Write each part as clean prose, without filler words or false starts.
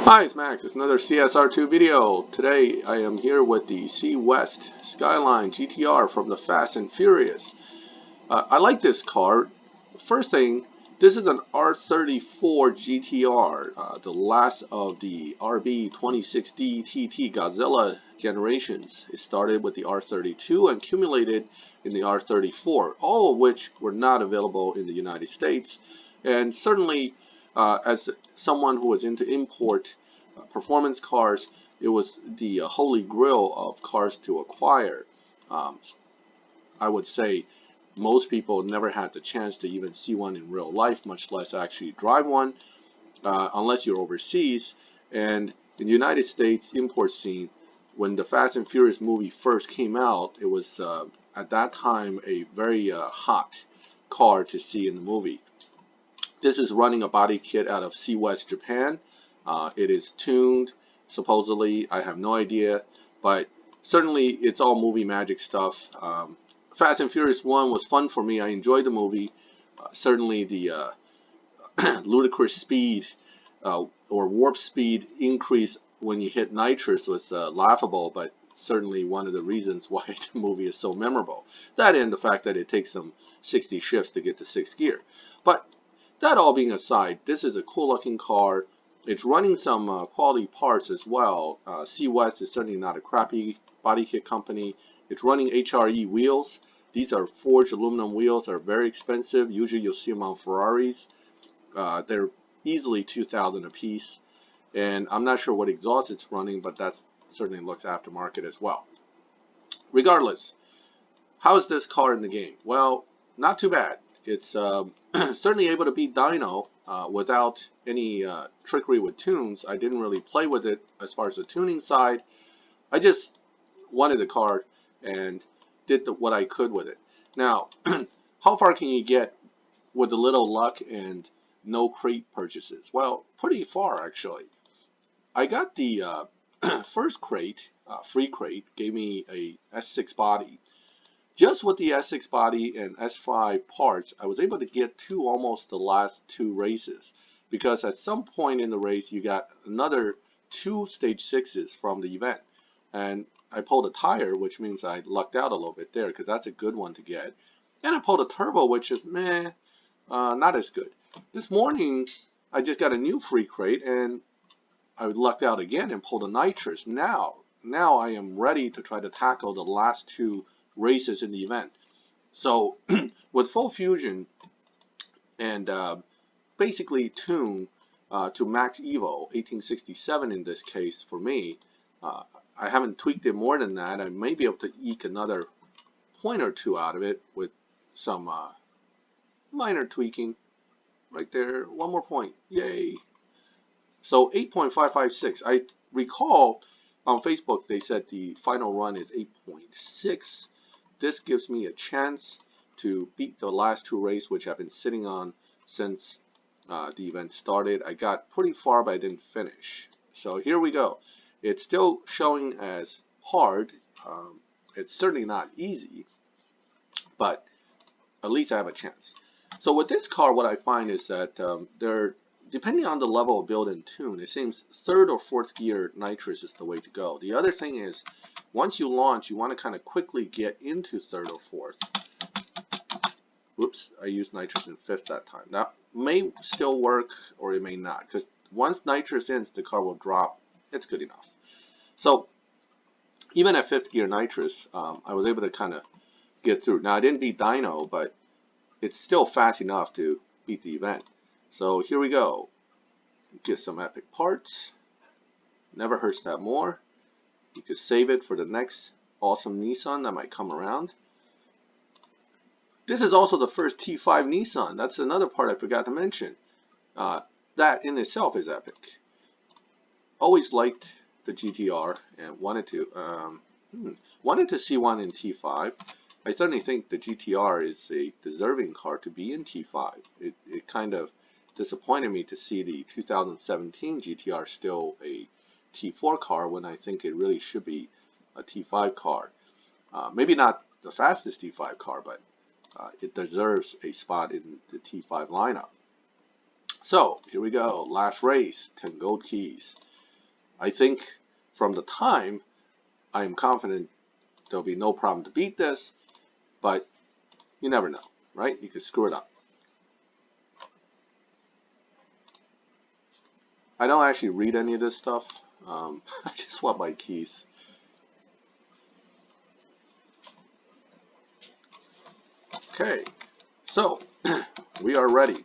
Hi, it's Max. It's another CSR2 video. Today I am here with the C-West Skyline GTR from the Fast and Furious. I like this car. First thing, this is an R34 GTR, the last of the RB26D TT Godzilla generations. It started with the R32 and accumulated in the R34, all of which were not available in the United States. And certainly, as someone who was into import performance cars, it was the holy grail of cars to acquire. Um, I would say most people never had the chance to even see one in real life, much less actually drive one, unless you're overseas. And in the United States import scene, when the Fast and Furious movie first came out, it was at that time a very hot car to see in the movie. This is running a body kit out of C-West Japan. It is tuned, supposedly. I have no idea, but certainly it's all movie magic stuff. Fast and Furious 1 was fun for me. I enjoyed the movie. Certainly the ludicrous speed or warp speed increase when you hit nitrous was laughable, but certainly one of the reasons why the movie is so memorable. That and the fact that it takes some 60 shifts to get to 6th gear. But that all being aside, this is a cool looking car. It's running some quality parts as well. C-West is certainly not a crappy body kit company. It's running HRE wheels. These are forged aluminum wheels. They're very expensive. Usually you'll see them on Ferraris. They're easily $2,000 a piece. And I'm not sure what exhaust it's running, but that certainly looks aftermarket as well. Regardless, how is this car in the game? Well, not too bad. It's certainly able to beat Dyno without any trickery with tunes. I didn't really play with it as far as the tuning side. I just wanted the car and did what I could with it. Now, how far can you get with a little luck and no crate purchases? Well, pretty far actually. I got the first crate, free crate, gave me a S6 body. Just with the S6 body and S5 parts, I was able to get to almost the last two races, because at some point in the race you got another two stage 6s from the event, and I pulled a tire, which means I lucked out a little bit there, because that's a good one to get. And I pulled a turbo, which is not as good. This morning I just got a new free crate and I lucked out again and pulled a nitrous. Now I am ready to try to tackle the last two races in the event. So with full fusion and basically tuned to max evo 1867 in this case for me, I haven't tweaked it more than that. I may be able to eke another point or two out of it with some minor tweaking. Right there, one more point, yay. So 8.556. I recall on Facebook they said the final run is 8.6. This gives me a chance to beat the last two races, which I've been sitting on since the event started. I got pretty far, but I didn't finish. So here we go. It's still showing as hard. It's certainly not easy, but at least I have a chance. So with this car, what I find is that depending on the level of build and tune, it seems 3rd or 4th gear nitrous is the way to go. The other thing is, once you launch, you want to kind of quickly get into 3rd or 4th. Whoops, I used nitrous in 5th that time. That may still work, or it may not, because once nitrous ends, the car will drop. It's good enough. So even at 5th gear nitrous, I was able to kind of get through. Now I didn't beat Dyno, but it's still fast enough to beat the event. So here we go. Get some epic parts. Never hurts to have more. You could save it for the next awesome Nissan that might come around. This is also the first T5 Nissan. That's another part I forgot to mention. That in itself is epic. Always liked the GTR and wanted to see one in T5. I certainly think the GTR is a deserving car to be in T5. It kind of disappointed me to see the 2017 GTR still a T4 car when I think it really should be a T5 car. Maybe not the fastest T5 car, but it deserves a spot in the T5 lineup. So here we go, last race, 10 gold keys. I think from the time, I am confident there'll be no problem to beat this, but you never know, right? You could screw it up. I don't actually read any of this stuff. I just swap my keys. Okay, so we are ready.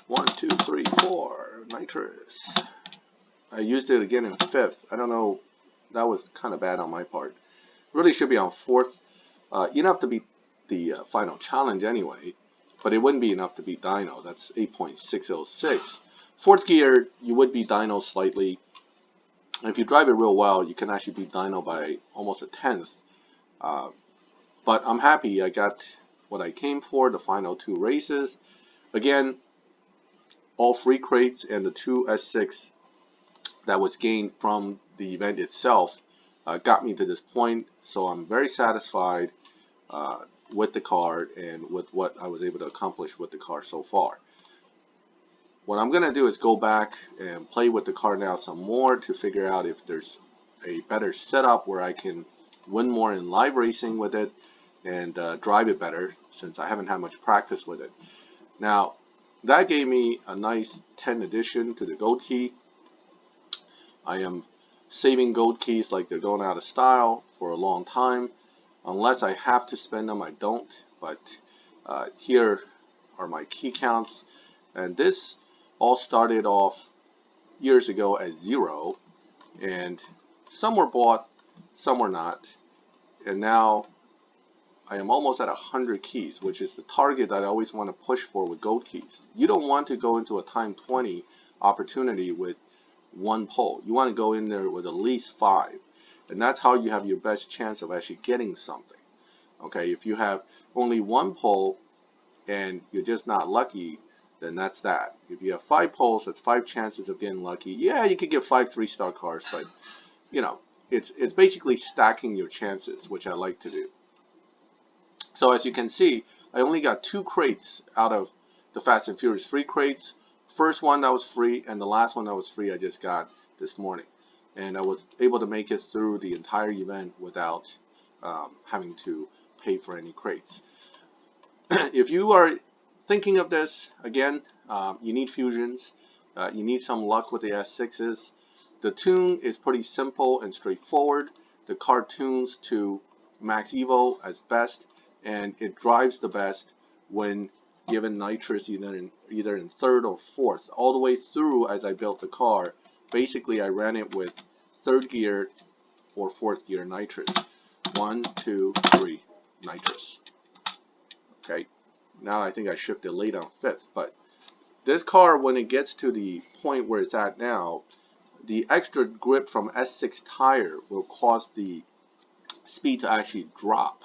1, 2, 3, 4, nitrous. I used it again in 5th. I don't know, that was kind of bad on my part. Really should be on 4th. You don't have to beat the final challenge anyway, but it wouldn't be enough to beat Dyno. That's 8.606. 4th gear, you would beat Dyno slightly. And if you drive it real well, you can actually beat Dyno by almost a 10th. But I'm happy I got what I came for, the final 2 races. Again, all free crates and the 2 S6 that was gained from the event itself got me to this point. So I'm very satisfied with the car and with what I was able to accomplish with the car so far. What I'm going to do is go back and play with the car now some more to figure out if there's a better setup where I can win more in live racing with it and drive it better, since I haven't had much practice with it. Now, that gave me a nice 10 addition to the gold key. I am saving gold keys like they're going out of style for a long time. Unless I have to spend them, I don't. But here are my key counts. And this all started off years ago as 0. And some were bought, some were not. And now I am almost at 100 keys, which is the target that I always want to push for with gold keys. You don't want to go into a time 20 opportunity with 1 pole. You want to go in there with at least 5. And that's how you have your best chance of actually getting something. Okay, if you have only 1 pole and you're just not lucky, then that's that. If you have 5 poles, that's 5 chances of getting lucky. Yeah, you could get 5 3-star cars, but you know, it's basically stacking your chances, which I like to do. So as you can see, I only got 2 crates out of the Fast and Furious free crates. First one that was free, and the last one that was free I just got this morning. And I was able to make it through the entire event without having to pay for any crates. If you are thinking of this, again, you need fusions. You need some luck with the S6s. The tune is pretty simple and straightforward. The car tunes to max evo as best, and it drives the best when given nitrous either in 3rd or 4th. All the way through as I built the car, basically I ran it with 3rd gear or 4th gear nitrous. 1, 2, 3 nitrous. Okay, now I think I shifted late on 5th, but this car, when it gets to the point where it's at now, the extra grip from S6 tire will cause the speed to actually drop.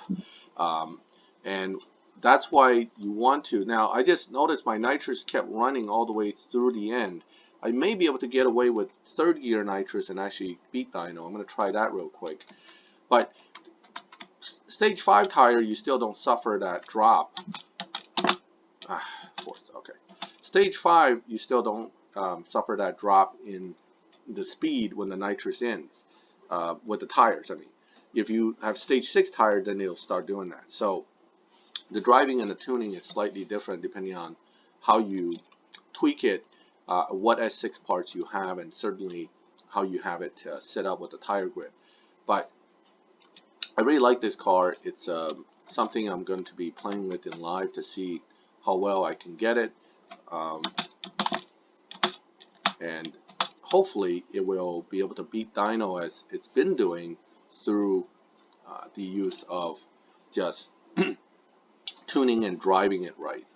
And that's why you want to. Now, I just noticed my nitrous kept running all the way through the end. I may be able to get away with 3rd gear nitrous and actually beat Dyno. I'm going to try that real quick. But stage 5 tire, you still don't suffer that drop. 4th, okay. Stage 5, you still don't suffer that drop in the speed when the nitrous ends, with the tires, I mean. If you have stage 6 tire, then it'll start doing that. So the driving and the tuning is slightly different depending on how you tweak it, what S6 parts you have, and certainly how you have it set up with the tire grip. But I really like this car. It's something I'm going to be playing with in live to see how well I can get it. And hopefully it will be able to beat Dyno as it's been doing through the use of just tuning and driving it right.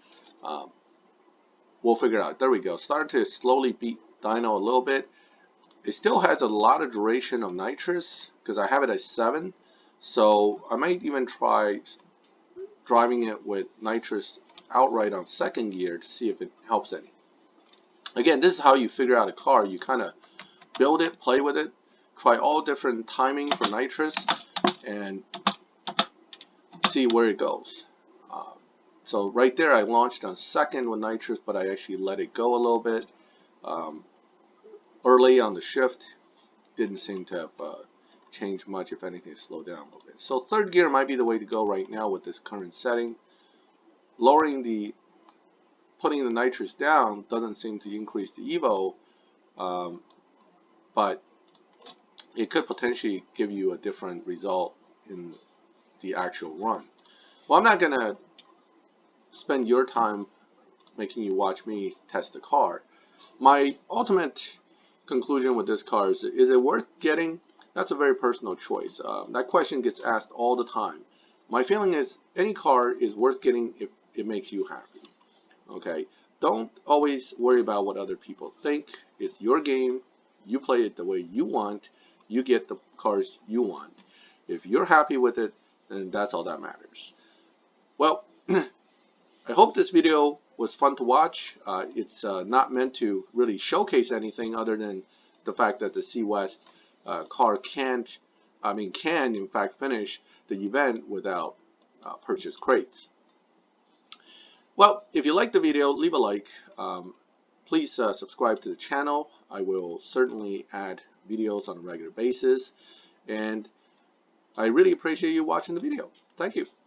We'll figure it out. There we go. Starting to slowly beat Dyno a little bit. It still has a lot of duration of nitrous because I have it at 7. So I might even try driving it with nitrous outright on 2nd gear to see if it helps any. Again, this is how you figure out a car. You kind of build it, play with it, try all different timing for nitrous, and see where it goes. So right there, I launched on 2nd with nitrous, but I actually let it go a little bit. early on the shift. Didn't seem to have changed much. If anything, slowed down a little bit. So third gear might be the way to go right now with this current setting. Putting the nitrous down doesn't seem to increase the EVO, but it could potentially give you a different result in the actual run. Well, I'm not going to spend your time making you watch me test the car. My ultimate conclusion with this car is it worth getting? That's a very personal choice. That question gets asked all the time. My feeling is any car is worth getting if it makes you happy. Okay? Don't always worry about what other people think. It's your game. You play it the way you want. You get the cars you want. If you're happy with it, then that's all that matters. Well, I hope this video was fun to watch. It's not meant to really showcase anything other than the fact that the C-West car can in fact finish the event without purchase crates. Well, if you liked the video, leave a like. Please subscribe to the channel. I will certainly add videos on a regular basis, and I really appreciate you watching the video. Thank you.